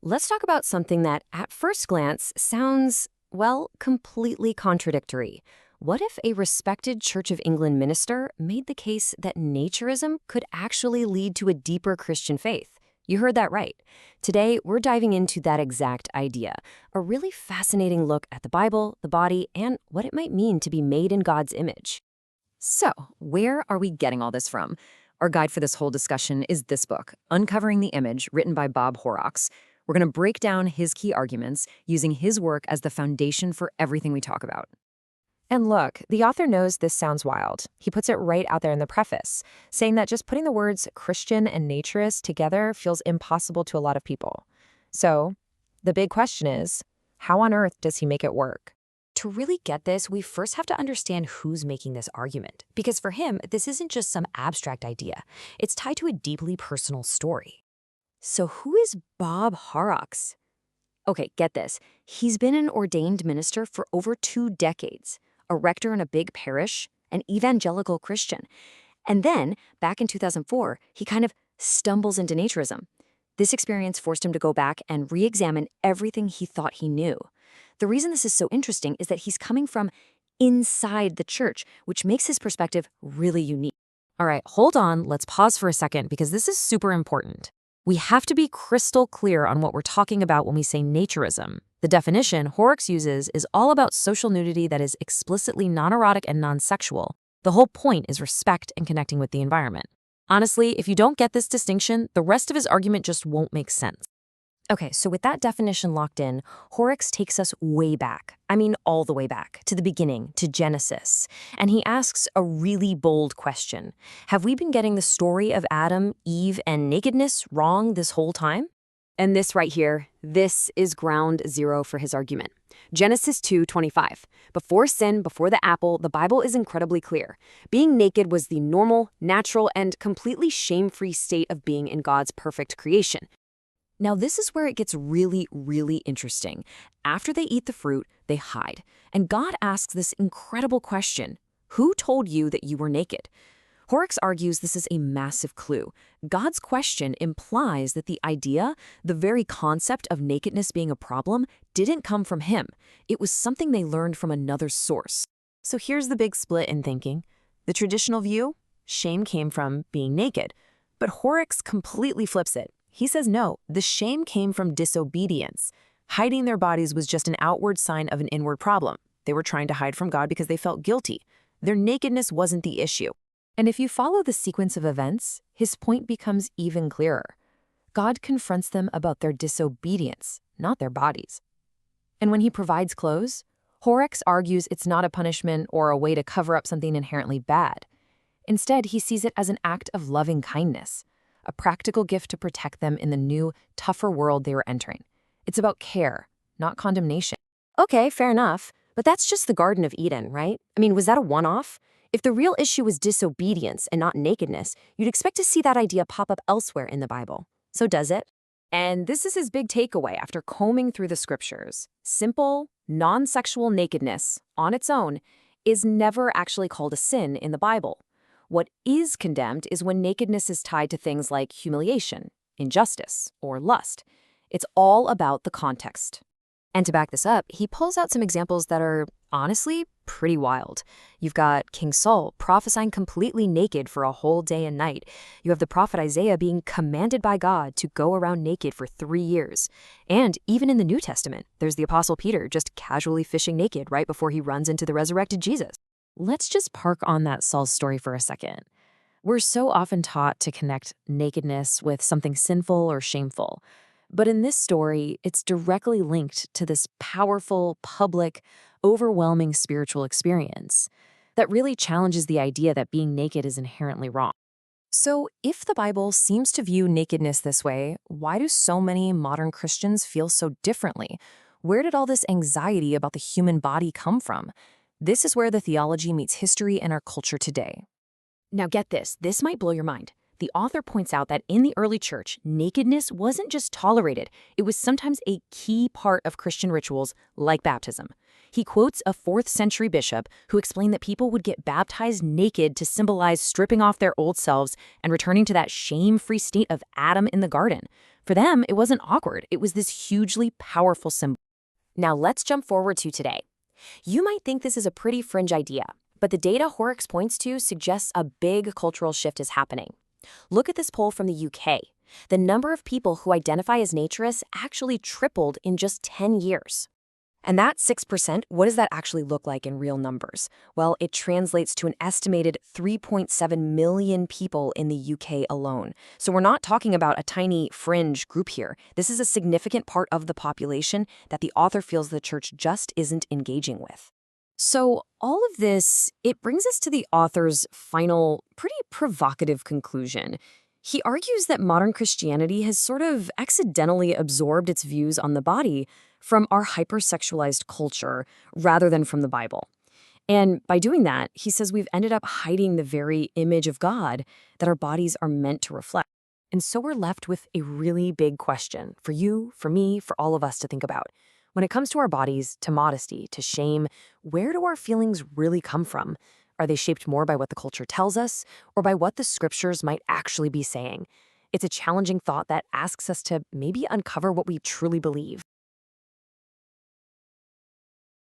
Let's talk about something that, at first glance, sounds, well, completely contradictory. What if a respected Church of England minister made the case that naturism could actually lead to a deeper Christian faith? You heard that right. Today, we're diving into that exact idea, a really fascinating look at the Bible, the body, and what it might mean to be made in God's image. So, where are we getting all this from? Our guide for this whole discussion is this book, Uncovering the Image, written by Bob Horrocks. We're going to break down his key arguments using his work as the foundation for everything we talk about. And look, the author knows this sounds wild. He puts it right out there in the preface, saying that just putting the words Christian and naturist together feels impossible to a lot of people. So, the big question is, how on earth does he make it work? To really get this, we first have to understand who's making this argument. Because for him, this isn't just some abstract idea. It's tied to a deeply personal story. So who is Bob Horrocks? Okay, get this. He's been an ordained minister for over 2 decades, a rector in a big parish, an evangelical Christian. And then, back in 2004, he kind of stumbles into naturism. This experience forced him to go back and re-examine everything he thought he knew. The reason this is so interesting is that he's coming from inside the church, which makes his perspective really unique. All right, hold on. Let's pause for a second because this is super important. We have to be crystal clear on what we're talking about when we say naturism. The definition Horrocks uses is all about social nudity that is explicitly non-erotic and non-sexual. The whole point is respect and connecting with the environment. Honestly, if you don't get this distinction, the rest of his argument just won't make sense. Okay, so with that definition locked in, Horrocks takes us way back. I mean, all the way back, to the beginning, to Genesis. And he asks a really bold question. Have we been getting the story of Adam, Eve, and nakedness wrong this whole time? And this right here, this is ground zero for his argument. Genesis 2:25. Before sin, before the apple, the Bible is incredibly clear. Being naked was the normal, natural, and completely shame-free state of being in God's perfect creation. Now, this is where it gets really, really interesting. After they eat the fruit, they hide. And God asks this incredible question: who told you that you were naked? Horrocks argues this is a massive clue. God's question implies that the idea, the very concept of nakedness being a problem, didn't come from him. It was something they learned from another source. So here's the big split in thinking. The traditional view, shame came from being naked. But Horrocks completely flips it. He says no, the shame came from disobedience. Hiding their bodies was just an outward sign of an inward problem. They were trying to hide from God because they felt guilty. Their nakedness wasn't the issue. And if you follow the sequence of events, his point becomes even clearer. God confronts them about their disobedience, not their bodies. And when he provides clothes, Horrocks argues it's not a punishment or a way to cover up something inherently bad. Instead, he sees it as an act of loving kindness, a practical gift to protect them in the new, tougher world they were entering. It's about care, not condemnation. Okay, fair enough. But that's just the Garden of Eden, right? I mean, was that a one-off? If the real issue was disobedience and not nakedness, you'd expect to see that idea pop up elsewhere in the Bible. So does it? And this is his big takeaway after combing through the scriptures. Simple, non-sexual nakedness, on its own, is never actually called a sin in the Bible. What is condemned is when nakedness is tied to things like humiliation, injustice, or lust. It's all about the context. And to back this up, he pulls out some examples that are, honestly, pretty wild. You've got King Saul prophesying completely naked for a whole day and night. You have the prophet Isaiah being commanded by God to go around naked for 3 years. And even in the New Testament, there's the Apostle Peter just casually fishing naked right before he runs into the resurrected Jesus. Let's just park on that Saul's story for a second. We're so often taught to connect nakedness with something sinful or shameful. But in this story, it's directly linked to this powerful, public, overwhelming spiritual experience that really challenges the idea that being naked is inherently wrong. So if the Bible seems to view nakedness this way, why do so many modern Christians feel so differently? Where did all this anxiety about the human body come from? This is where the theology meets history and our culture today. Now get this might blow your mind. The author points out that in the early church, nakedness wasn't just tolerated, it was sometimes a key part of Christian rituals like baptism. He quotes a 4th century bishop who explained that people would get baptized naked to symbolize stripping off their old selves and returning to that shame-free state of Adam in the garden. For them, it wasn't awkward. It was this hugely powerful symbol. Now let's jump forward to today. You might think this is a pretty fringe idea, but the data Horrocks points to suggests a big cultural shift is happening. Look at this poll from the UK. The number of people who identify as naturists actually tripled in just 10 years. And that 6%, what does that actually look like in real numbers? Well, it translates to an estimated 3.7 million people in the UK alone. So we're not talking about a tiny fringe group here. This is a significant part of the population that the author feels the church just isn't engaging with. So all of this, it brings us to the author's final, pretty provocative conclusion. He argues that modern Christianity has sort of accidentally absorbed its views on the body from our hypersexualized culture rather than from the Bible. And by doing that, he says we've ended up hiding the very image of God that our bodies are meant to reflect. And so we're left with a really big question for you, for me, for all of us to think about. When it comes to our bodies, to modesty, to shame, where do our feelings really come from? Are they shaped more by what the culture tells us or by what the scriptures might actually be saying? It's a challenging thought that asks us to maybe uncover what we truly believe.